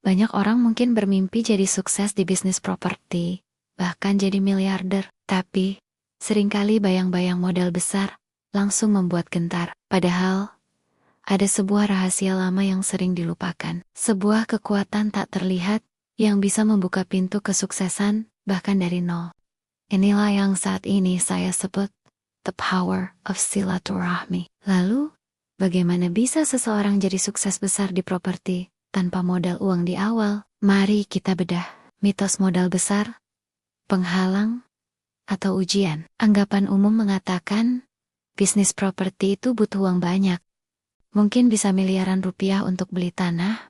Banyak orang mungkin bermimpi jadi sukses di bisnis properti, bahkan jadi miliarder. Tapi, seringkali bayang-bayang modal besar langsung membuat gentar. Padahal, ada sebuah rahasia lama yang sering dilupakan. Sebuah kekuatan tak terlihat yang bisa membuka pintu kesuksesan bahkan dari nol. Inilah yang saat ini saya sebut the power of silaturahmi. Lalu, bagaimana bisa seseorang jadi sukses besar di properti tanpa modal uang di awal? Mari kita bedah mitos modal besar, penghalang, atau ujian. Anggapan umum mengatakan, bisnis properti itu butuh uang banyak. Mungkin bisa miliaran rupiah untuk beli tanah,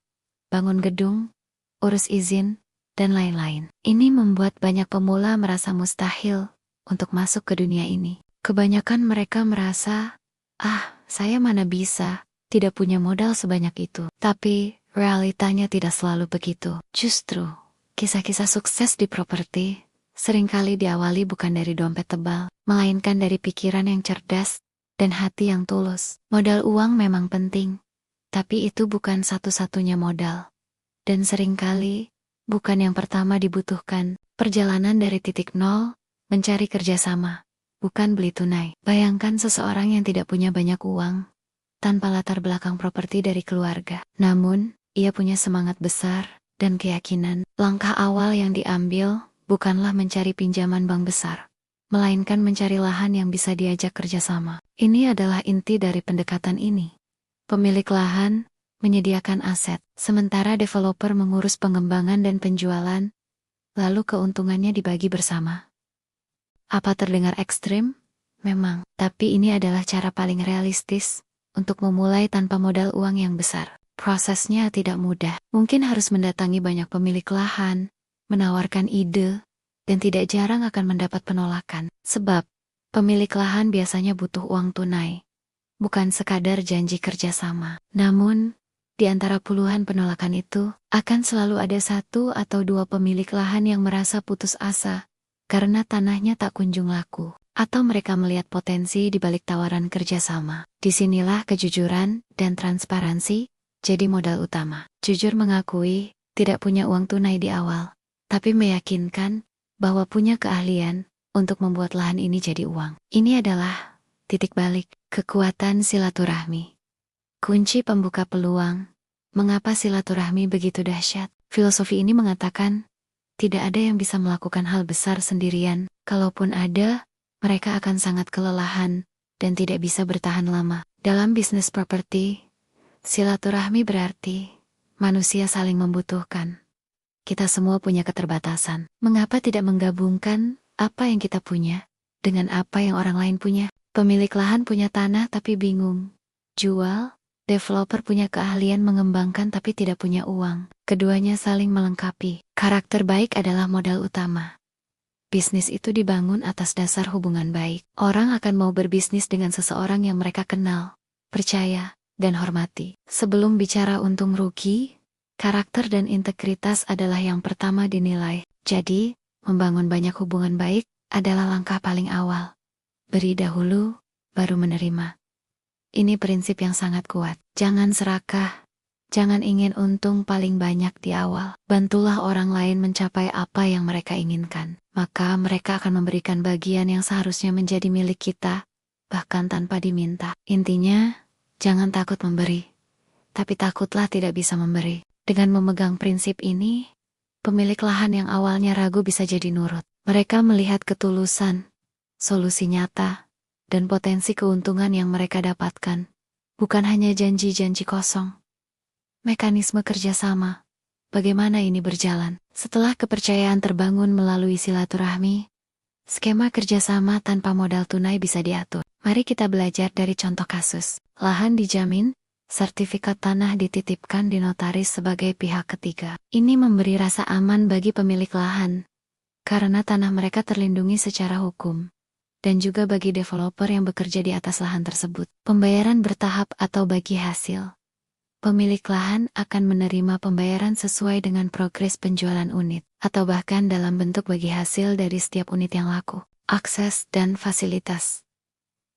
bangun gedung, urus izin, dan lain-lain. Ini membuat banyak pemula merasa mustahil untuk masuk ke dunia ini. Kebanyakan mereka merasa, saya mana bisa, tidak punya modal sebanyak itu. Tapi, realitanya tidak selalu begitu. Justru, kisah-kisah sukses di properti seringkali diawali bukan dari dompet tebal, melainkan dari pikiran yang cerdas dan hati yang tulus. Modal uang memang penting, tapi itu bukan satu-satunya modal. Dan seringkali, bukan yang pertama dibutuhkan. Perjalanan dari titik nol, mencari kerjasama, bukan beli tunai. Bayangkan seseorang yang tidak punya banyak uang, tanpa latar belakang properti dari keluarga. Namun, ia punya semangat besar dan keyakinan. Langkah awal yang diambil bukanlah mencari pinjaman bank besar, melainkan mencari lahan yang bisa diajak kerjasama. Ini adalah inti dari pendekatan ini. Pemilik lahan menyediakan aset, sementara developer mengurus pengembangan dan penjualan, lalu keuntungannya dibagi bersama. Apa terdengar ekstrim? Memang, tapi ini adalah cara paling realistis untuk memulai tanpa modal uang yang besar. Prosesnya tidak mudah. Mungkin harus mendatangi banyak pemilik lahan, menawarkan ide, dan tidak jarang akan mendapat penolakan. Sebab, pemilik lahan biasanya butuh uang tunai, bukan sekadar janji kerjasama. Namun, di antara puluhan penolakan itu, akan selalu ada satu atau dua pemilik lahan yang merasa putus asa karena tanahnya tak kunjung laku, atau mereka melihat potensi di balik tawaran kerjasama. Disinilah kejujuran dan transparansi jadi modal utama. Jujur mengakui tidak punya uang tunai di awal, tapi meyakinkan bahwa punya keahlian untuk membuat lahan ini jadi uang. Ini adalah titik balik kekuatan silaturahmi. Kunci pembuka peluang. Mengapa silaturahmi begitu dahsyat? Filosofi ini mengatakan, tidak ada yang bisa melakukan hal besar sendirian. Kalaupun ada, mereka akan sangat kelelahan dan tidak bisa bertahan lama. Dalam bisnis properti, silaturahmi berarti manusia saling membutuhkan. Kita semua punya keterbatasan. Mengapa tidak menggabungkan apa yang kita punya dengan apa yang orang lain punya? Pemilik lahan punya tanah tapi bingung jual. Developer punya keahlian mengembangkan tapi tidak punya uang. Keduanya saling melengkapi. Karakter baik adalah modal utama. Bisnis itu dibangun atas dasar hubungan baik. Orang akan mau berbisnis dengan seseorang yang mereka kenal, percaya, dan hormati. Sebelum bicara untung rugi, karakter dan integritas adalah yang pertama dinilai. Jadi, membangun banyak hubungan baik adalah langkah paling awal. Beri dahulu, baru menerima. Ini prinsip yang sangat kuat. Jangan serakah. Jangan ingin untung paling banyak di awal. Bantulah orang lain mencapai apa yang mereka inginkan. Maka mereka akan memberikan bagian yang seharusnya menjadi milik kita, bahkan tanpa diminta. Intinya, jangan takut memberi. Tapi takutlah tidak bisa memberi. Dengan memegang prinsip ini, pemilik lahan yang awalnya ragu bisa jadi nurut. Mereka melihat ketulusan, solusi nyata, dan potensi keuntungan yang mereka dapatkan. Bukan hanya janji-janji kosong. Mekanisme kerjasama. Bagaimana ini berjalan? Setelah kepercayaan terbangun melalui silaturahmi, skema kerjasama tanpa modal tunai bisa diatur. Mari kita belajar dari contoh kasus. Lahan dijamin, sertifikat tanah dititipkan di notaris sebagai pihak ketiga. Ini memberi rasa aman bagi pemilik lahan, karena tanah mereka terlindungi secara hukum. Dan juga bagi developer yang bekerja di atas lahan tersebut. Pembayaran bertahap atau bagi hasil. Pemilik lahan akan menerima pembayaran sesuai dengan progres penjualan unit, atau bahkan dalam bentuk bagi hasil dari setiap unit yang laku. Akses dan fasilitas.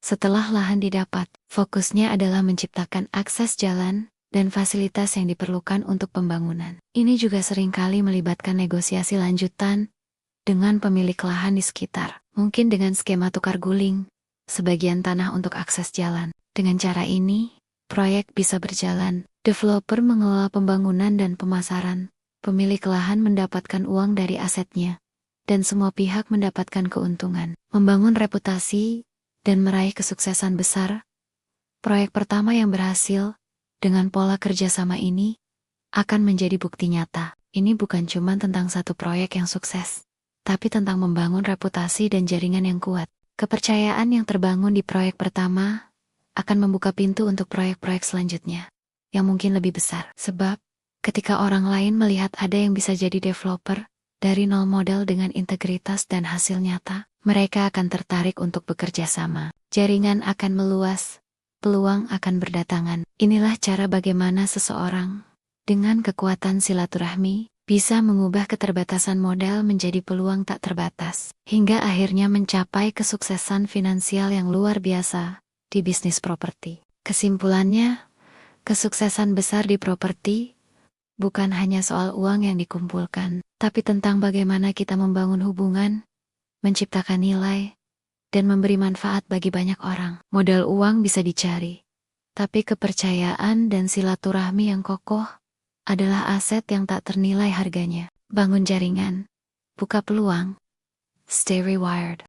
Setelah lahan didapat, fokusnya adalah menciptakan akses jalan dan fasilitas yang diperlukan untuk pembangunan. Ini juga seringkali melibatkan negosiasi lanjutan dengan pemilik lahan di sekitar. Mungkin dengan skema tukar guling, sebagian tanah untuk akses jalan. Dengan cara ini, proyek bisa berjalan. Developer mengelola pembangunan dan pemasaran. Pemilik lahan mendapatkan uang dari asetnya, dan semua pihak mendapatkan keuntungan. Membangun reputasi dan meraih kesuksesan besar. Proyek pertama yang berhasil dengan pola kerjasama ini akan menjadi bukti nyata. Ini bukan cuma tentang satu proyek yang sukses, tapi tentang membangun reputasi dan jaringan yang kuat. Kepercayaan yang terbangun di proyek pertama akan membuka pintu untuk proyek-proyek selanjutnya yang mungkin lebih besar. Sebab, ketika orang lain melihat ada yang bisa jadi developer dari nol modal dengan integritas dan hasil nyata, mereka akan tertarik untuk bekerja sama. Jaringan akan meluas, peluang akan berdatangan. Inilah cara bagaimana seseorang dengan kekuatan silaturahmi bisa mengubah keterbatasan modal menjadi peluang tak terbatas, hingga akhirnya mencapai kesuksesan finansial yang luar biasa di bisnis properti. Kesimpulannya, kesuksesan besar di properti bukan hanya soal uang yang dikumpulkan, tapi tentang bagaimana kita membangun hubungan, menciptakan nilai, dan memberi manfaat bagi banyak orang. Modal uang bisa dicari, tapi kepercayaan dan silaturahmi yang kokoh adalah aset yang tak ternilai harganya. Bangun jaringan, buka peluang, stay rewired.